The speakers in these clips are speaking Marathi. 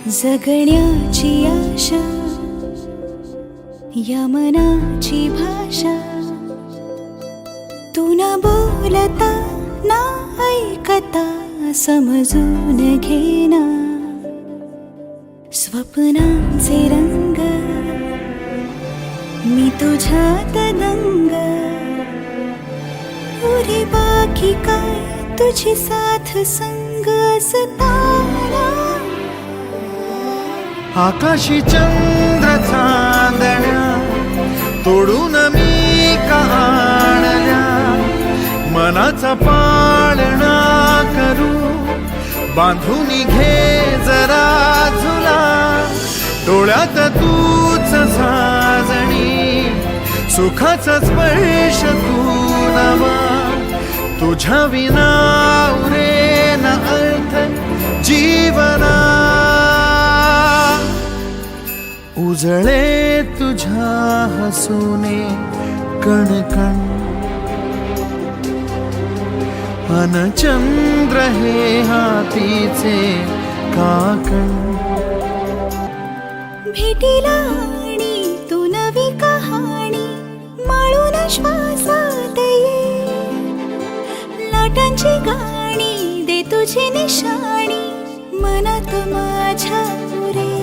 जगण्याची आशा, या मनाची भाषा, तू न बोलता ना ऐकता समजून घेना. स्वप्नांचे रंग मी तुझ्यात दंग, पुरे बाकी काय तुझी साथ संग असताना. आकाशी चंद्र चांदण्या तोडून मी का आणल्या, मनाचा पाळणा करू बांधून घे जरा झुला. डोळ्यात तूच साजणी, सुखाचा स्पर्श तू नवा. तुझ्या विना उरेना अर्थ जीवना. उजळे तुझ्या हसूने कणकण, अन चंद्र हे हातीचे काकण. भेटीला आणि तू नवी कहाणी माळून श्वासात ये. लाटांची गाणी दे तुझी निशाणी मनात माझ्या पुरे.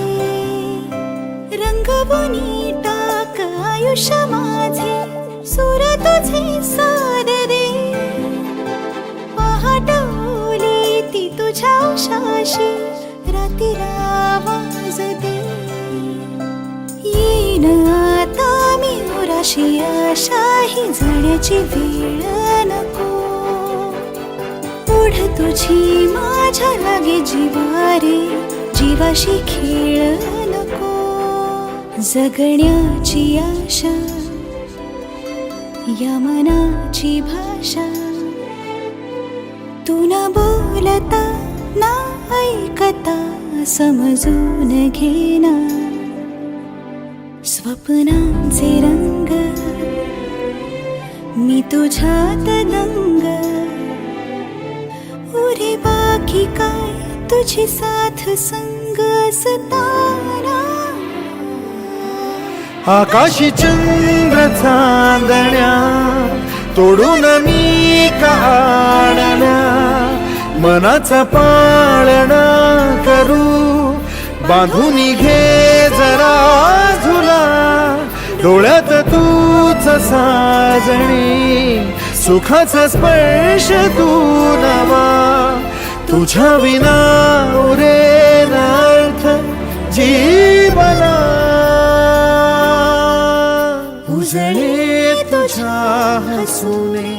रंगवून टाक आयुष्य माझे, सूर तुझे साद दे. पहाटवली ती तुझ्या उशाशी, रातीला आवाज दे. येईन आता मी उराशी आशा, ही जाण्याची वेळ नको. ओढ तुझी माझ्या लागे जिवारे, जीवाशी खेळ नको. जगण्याची आशा, या मनाची भाषा, तू न बोलता ना ऐकता समजून घेना. स्वप्नांचे रंग मी तुझ्यात दंग, उरे बाकी काय तुझी साथ संग असताना. आकाशी चंद्र चांदण्या तोडून मी का आणल्या, मनाचा पाळणा करू बांधून घे जरा झुला. डोळ्यात तूच साजणी, सुखाचा स्पर्श तू नवा. तुझ्या विना उरेना अर्थ जीवना. उजळे तुझ्या हसूने